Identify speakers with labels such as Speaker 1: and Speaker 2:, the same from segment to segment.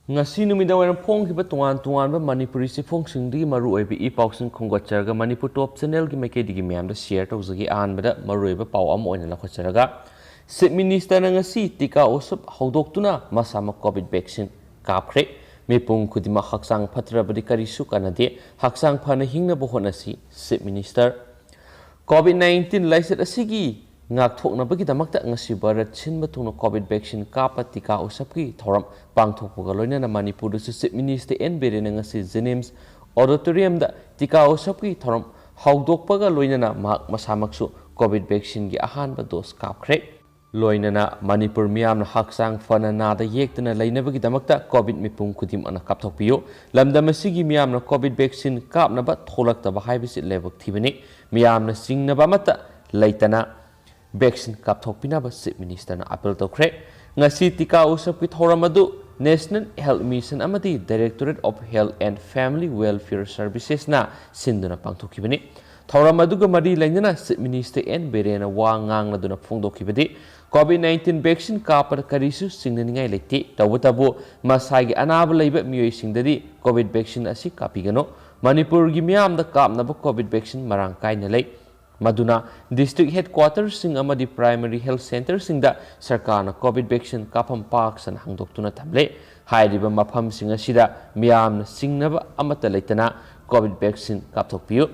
Speaker 1: Ngashi numidawaram phongkiba tuan Manipuri sifongsingdi maruoiba ipausing khongotcharaga Manipur Top Channel gi maikedi miyamda share tawzagi anbada maruoiba paw am oina lakhotcharaga Chief Minister na ngasi tika osop haudoktuna masama COVID vaccine kapkhre mipung khudima haksang phatrabadi karisu kanade haksang phana hingnaba honasi Chief Minister COVID-19 laiset asigi ngak thoknabagi damakta ngasi Bharat chinba thungna COVID vaccine kapa tika osapki thoram pangthokpaga loinana Manipur su Chief Minister Biren ngasi Jenims Auditorium da tika osapki thoram haudokpaga loinana mak masamaksu COVID vaccine gi ahanba dose kapkhre loinana Manipur miyamna haksang fana nada yektana lainabagi damakta COVID mipung kudim ana kapthokpiyo lamdamasigi miyamna COVID vaccine kapnaba tholaktaba haibisi lebak thibani miyamna singnaba mata laitana vaccine kapthokpinaba Chief Minister na appeal tawkhre ngasi tika usapki thoramadu National Health Mission amadi Directorate of Health and Family Welfare Services na sinduna pangthokibani thoramadu mari lainana Chief Minister Biren wa ngangladuna phongdokhibadi COVID-19 vaccine kapar karisu singnaningai leite tawtabu masagi anaba leiba miyoi singdadi COVID vaccine asi kapigano Manipur gi miyamda kapnaba COVID vaccine marang kaina lei Maduna district headquarters sing amadi primary health center singda sarkarna COVID vaccine kapam parks an hangdoktuna thamle hairiba wapham singa sida miyamna singnaba amata leitana COVID vaccine kapthokpiyu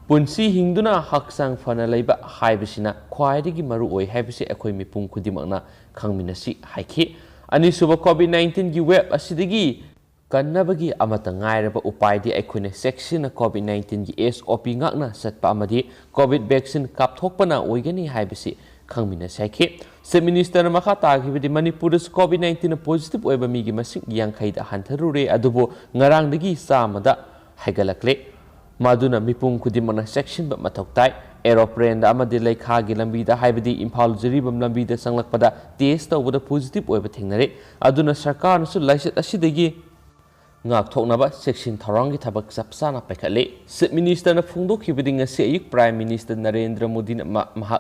Speaker 1: punsi hingduna haksang fana leiba haibisina khwaidigi maru oi haibisi ekhoi mipung kudimakna khangminasi haikhi ani suba COVID-19 gi web asidigi kannabagi amata ngairaba upaidi aikhoine section COVID-19 gi SOP ngakna satpa amadi COVID vaccine kapthokpana oigani haibisi khangmina saikhe Chief Minister makha tagibidi Manipur COVID-19 positive oiba migi masing yangkhai da hantharure adubo ngarangdagi samada haigalakle maduna mipung kudimana section ba mathoktai aeroplane da amadi leikha gi lambi da haibidi Imphal jiribam lambi da sanglakpada test tawbada positive oiba thingnare aduna sarkar nasu laiset asidagi ngak thoknaba section tharangi thabak sapsana paikale Chief Minister na phungdokhibidi ngasi Ayuk Prime Minister Narendra Modi na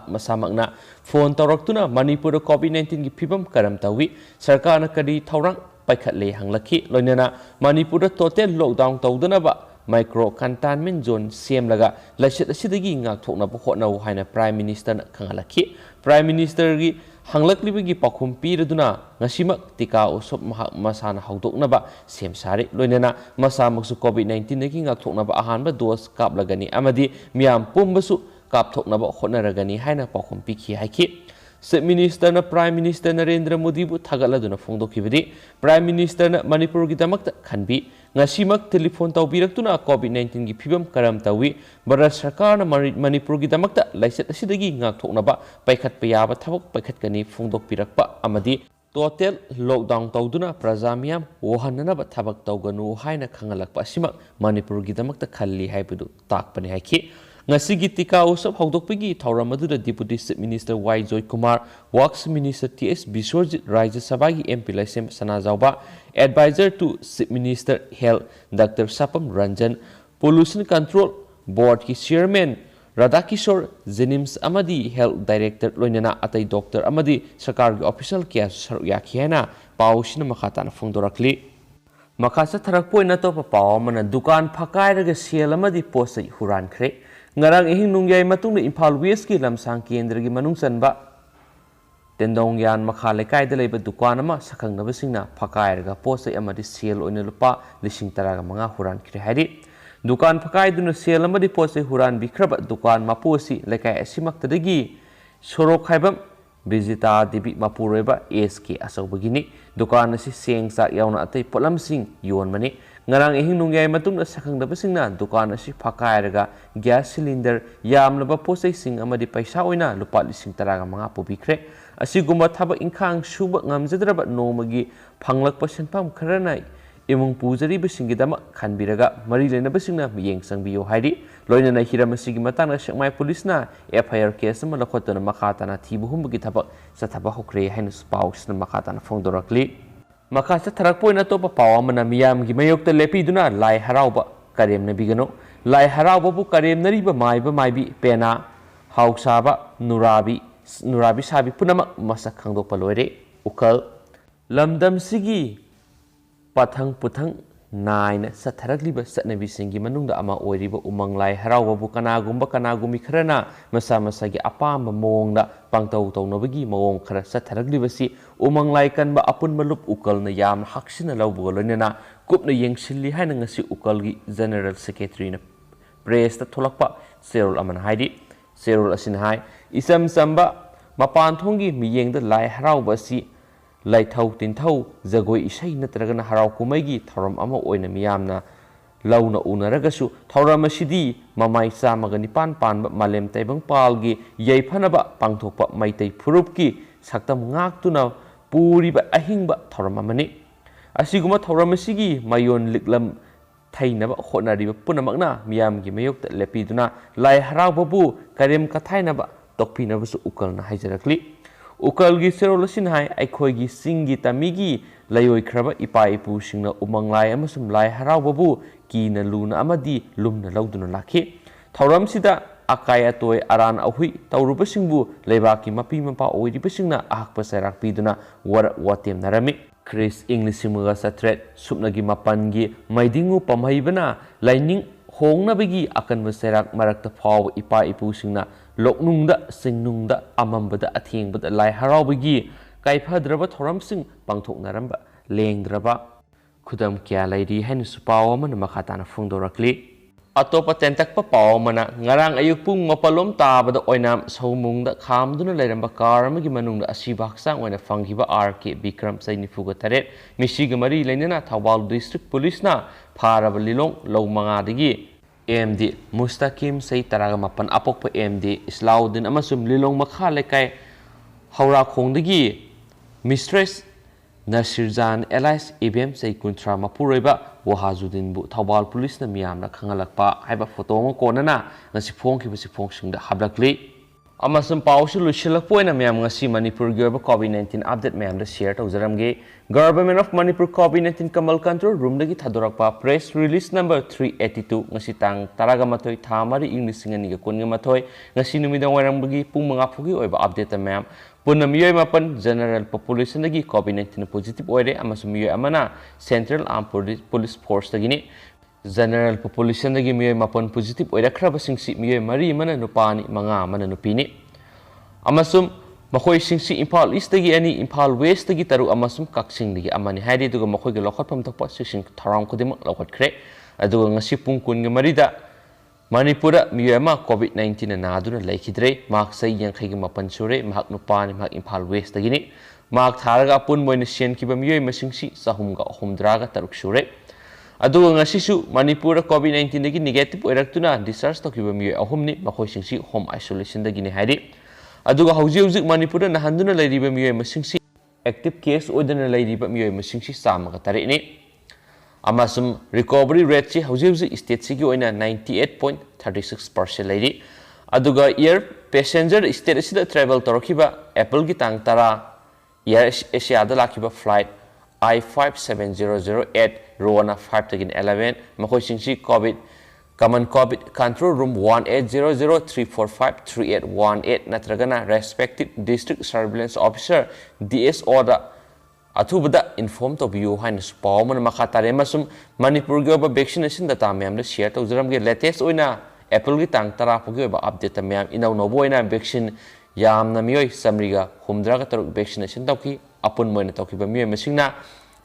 Speaker 1: masamakna phone tawraktuna Manipur COVID-19 gi phibam karam tawi sarkar na kadi thorang paikale hanglakhi loinana Manipur total lockdown tawdanaba micro containment zone semlaga laiset asidagi ngak thoknaba hotnau haina Prime Minister na khangalakhi Prime Minister gi hanglaklibi pakhum piraduna ngasimak tika usop masana haudoknaba semsari loinana masamaksu COVID-19 nagi ngak thoknaba ahanba dose kaplagani amadi miyam pumbasu kapthoknaba hotnaragani haina pakhum pikhi haiki Chief Minister na Prime Minister Narendra Modi bu thagaladuna phongdokhibadi Prime Minister na Manipur gi damakta khanbi ngasimak telephone tawbiraktuna COVID-19 gi phibam karam tawi Bharat sarkar na Manipur gi damakta laiset asidagi ngak thoknaba paikhat payaba thabak paikhatkani phongdokpirakpa amadi total lockdown tawduna prajamiyam wohananaba thabak tawganu haina khangalakpa asimak Manipur gi damakta khalli haibudu takpani haiki Ngasigi tika usap haudokpigi thauramadu Deputy Chief Minister Y. Joy Kumar, Works Minister T.S. Biswarjit Rajya Sabha MP Laisem Sanajauba, Advisor to Chief Minister Health Dr. Sapam Ranjan, Pollution Control Board ki Chairman Radhakishore Jenims Amadi Health Director Loinana Atai Doctor Amadi Sarkar Official Kia Yakiana Paushina Makhatana Phongdorakli Makasa Tharakpoi Nato Papa Mana Dukan Pakairaga Siel Amadi Posai Hurankre ngarang ihing nungyay matungna Imphal West ki lamsang kendra gi manungsan ba tendong yan makha lekai da leiba dukan ama sakhangnaba singna phakairaga posai amadi sel oina lupa 15,000 huran khri hairi dukan phakai duna sel amadi posai huran bikraba dukan mapusi lekai asimaktadagi sorok haibam Bijita Devi Mapureba SK Asawbagini dukan asi seng sak yauna atai polam sing yon mani ngarang ihing nungyay matungna sakhangdaba singna dukan asi phakairaga gas cylinder yamlaba posai sing amadi paisa oina lupa 15,000 pubikre asiguma thabak ingkhang suba ngamjadraba nomagi phanglakpa senpam kharanai imung pujari bisingidama khanbiraga mari lenaba singna miyeng sangbiyo hairi loinana hiramasigi matangna Sekmai Police na FIR case ma lakhotana makhatana thibuhumgi thabak sathaba hokre haina spouse na makhatana phongdorakli makasa tharakpoina topa pawamana miyamgi mayokta lepiduna lai harauba karemna bigano lai harauba bu karemnariba maiba maibi pena hausaba nurabi sabi punama masak khangdokpa loire ukal lamdam sigi pathang puthang naina satharakliba satnabisingi manungda ama oiriba umanglai harawabu kanagumi kharana masa masagi apamba mongda pangtau taunabagi mawong khara sattharaklibasi umanglai kanba apun malup ukalna yam haksina lawbu loinana kupna yengsilli haina ngasi ukalgi general secretary na press ta tholakpa serol aman haidi serol asin hai isam samba mapan thongi miyengda lai harawbasi laithau tinthau jagoi isai natragana haraw kumaigi thoram ama oina miyamna launa unaragasu thoram asidi mamai chamaga nipan panba malem taibang palgi yaiphanaba pangthokpa maitai phurupki saktam ngaktuna puriba ahingba thoram amani asiguma thoram asigi mayon liklam thainaba khonariba punamakna miyamgi mayokta lepiduna lai harawbabu karem kathainaba tokpinabasu ukalna haijarakli ukalgi serolasin hai aikhoigi singi tamigi layoikraba ipa ipu singna umanglai amasum lai harawbabu kina luna amadi lumna lauduna lakhi thoram sida akai atoi aran ahui taurubasingbu leibaki mapi mapa oiribasingna ahakpa sarak piduna war watem narami Chris English simuga satret supnagi mapangi maidingu pamhaibana laining hongnabagi akanba sarak marakta phaw ipa ipu singna loknungda singnungda amambada athengbada lai harawbagi kaifadraba thoramsing pangthoknaramba lengdraba khudam kya lairi hain supaw amana makhatana phungdorakli atopa tentakpa paw mana ngarang ayuk pung mapalom tabada oinam saumungda khamduna leiramba car amagi manungda asiba haksang oina fanghiba RK Bikram sainifuga taret misiga mari leinana Thawal district police na pharaba lilong lawmangadagi AMD Mustaqim say taraga mapan apokpa AMD Islauddin amasum lilong makha lekai haura khongdagi Mistress Nasirjan Elias IBM say kuntra mapuroiba Wahazuddin bu Thawal police na miyamna khangalakpa haiba photo mo konana ngasi phongkhiba si phongsingda hablakli amasum pawsu lushilakpoina miyam ngasi Manipur gi oba COVID-19 update miyamda share tawjaramge Government of Manipur COVID-19 Kamal Control Room dagi thadorakpa press release number 382 ngasi tang taraga matoi thamari inglisingani ga kunga mathoi ngasi numidang warangbagi pung manga phugi oba update miyam punna miyoi mapan general population dagi COVID-19 positive oire amasum miyoi amana Central Armed Police Force dagini general population dagi miyoi mapan positive oire khraba singsi miyoi mari mana nupani manga mana nupini amasum makhoi singsi Imphal East dagi ani Imphal West dagi taru amasum Kaksing dagi amani haidi duga makhoi ge lokhatpam thokpa section tharang khudimak lokhatkre aduga ngasi pung kun ge marida Manipura miyama COVID-19 na naduna laikhidre mak sai yankhai ge mapan sure mahak nupani mahak Imphal West dagini mak tharaga apun moina sian kiba miyoi masingsi sahumga humdraga taruk sure aduga ngasisu Manipura COVID-19 dagi negative oiraktuna discharge tokiba miyoi ahumni makhoi singsi home isolation dagi ni haidi aduga hauji Manipura nahanduna lairiba miyoi masingsi active case odana lairiba miyoi masingsi samaga tarini amasum recovery rate si hauji state sigi oina 98.36% lairi aduga air passenger state asida travel torkiba Apple gi tang tara air Asia da lakiba flight I57008 Rona 5 tagin 11 makhoi singsi Common COVID Control Room 1800345318 natragana respective district surveillance officer DSO da athubada inform to view hain spaw man makha tare masum Manipur ge ba vaccination data myam da share to jaram ge latest oina Apple gi tang tara phugi ba update myam inau no boina vaccine yam na miyoi samriga humdra ga taruk vaccination tawki apun moina tawki ba miyoi masingna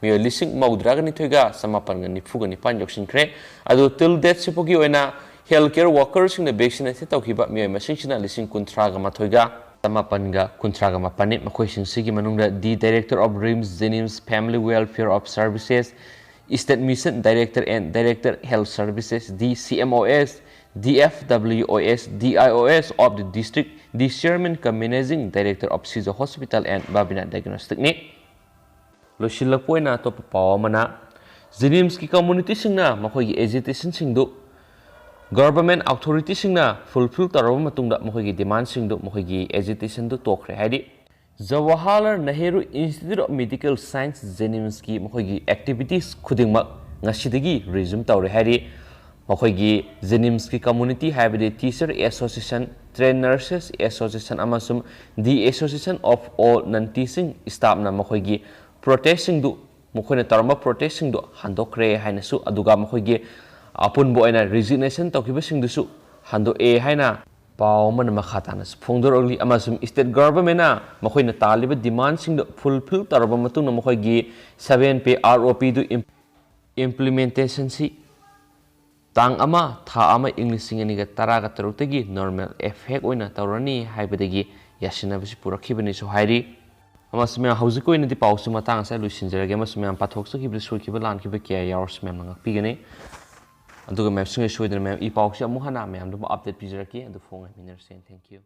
Speaker 1: miyoi lising maudra ga ni thoiga samapan ga ni phuga ni pan yoksin kre adu till date sipogi oina healthcare workers sing the vaccination tawki ba miyoi masing sina lising kuntra ga mathoiga Samapanga Kuntraga Mapani Makoishin Sigi Manunga the Director of RIMS Zenims Family Welfare of Services State Mission Director and Director Health Services DCMOS DFWOS DIOS of the district the Chairman Managing Director of Caesar Hospital and Babina Diagnostic Ni Loshilakpoina Top Power Mana Zenims ki community singna Makoi agitation singdu Government authority singna fulfill taraba matungda mohoigi demand singdu mohoigi agitation du Tourakhre haidi Jawaharlal Nehru Institute of Medical Science Zenims ki mohoigi activities khudingmak ngasidagi resume tawre haidi mohoigi Zenims ki community haibidi teacher association trained nurses association amasum the association of all non teaching staff na mohoigi protesting du ꯃꯈꯣꯏꯅ ꯇꯧꯔꯝꯕ ꯄ꯭ꯔꯣꯇꯦꯁꯁꯤꯡꯗꯣ ꯍꯟꯗꯣꯛꯈ꯭ꯔꯦ ꯍꯥꯏꯅꯁꯨ ꯑꯗꯨꯒ ꯃꯈꯣꯏꯒꯤ ꯑꯄꯨꯟꯕ ꯑꯣꯏꯅ ꯔꯤꯖꯤꯒꯅꯦꯁꯟ ꯇꯧꯈꯤꯕꯁꯤꯡꯗꯨꯁꯨ ꯍꯟꯗꯣꯛꯑꯦ ꯍꯥꯏꯅ ꯄꯥꯎ ꯑꯃꯅ ꯃꯈꯥ ꯇꯥꯅꯁꯨ ꯐꯣꯡꯗꯣꯔꯛꯂꯤ ꯑꯃꯁꯨꯡ ꯁ꯭ꯇꯦꯠ ꯒꯚꯔꯟꯃꯦꯟꯠꯅ ꯃꯈꯣꯏꯅ ꯇꯥꯜꯂꯤꯕ ꯗꯤꯃꯥꯟꯗꯁꯤꯡꯗꯣ ꯐꯨꯜꯐꯤꯜ ꯇꯧꯔꯕ ꯃꯇꯨꯡꯗ ꯃꯈꯣꯏꯒꯤ 7 pay ROPꯗꯨ implementationꯁꯤ ꯇꯥꯡ 1 ꯊꯥ 1 ꯏꯪ 2013ꯗꯒꯤ ꯅꯣꯔꯃꯦꯜ ꯑꯦꯐꯦꯛ ꯑꯣꯏꯅ ꯇꯧꯔꯅꯤ ꯍꯥꯏꯕꯗꯒꯤ ꯌꯥꯁꯤꯟꯅꯕꯁꯤ ꯄꯨꯔꯛꯈꯤꯕꯅꯤꯁꯨ ꯍꯥꯏꯔꯤ ꯑꯃꯁꯨꯡ ꯃꯌꯥꯝ ꯍꯧꯖꯤꯛ ꯑꯣꯏꯅꯗꯤ ꯄꯥꯎꯁꯤ ꯃꯇꯥꯡ ꯑꯁꯤ ꯂꯣꯏꯁꯤꯟꯖꯔꯒꯦ ꯑꯃꯁꯨꯡ ꯃꯌꯥꯝ ꯄꯥꯊꯣꯛꯆꯈꯤꯕ ꯁꯣꯏꯈꯤꯕ ꯂꯥꯟꯈꯤꯕ ꯀꯌꯥ ꯌꯥꯎꯔꯁꯨ ꯃꯌꯥꯝꯅ ꯉꯥꯛꯄꯤꯒꯅꯤ ꯑꯗꯨꯒ ꯃꯌꯥꯝ ꯁꯨꯡꯁꯣꯏ ꯁꯣꯏꯗꯅ ꯃꯌꯥꯝ ꯏ ꯄꯥꯎꯁꯤ ꯑꯃꯨꯛ ꯍꯟꯅ ꯃꯌꯥꯝꯗꯨ ꯑꯞꯗꯦꯠ ꯄꯤꯖꯔꯛꯀꯦ ꯑꯗꯨ ꯐꯣꯡ ꯉꯥꯏꯃꯤꯟꯅꯔꯁꯦ ꯊꯦꯡꯛ ꯌꯨ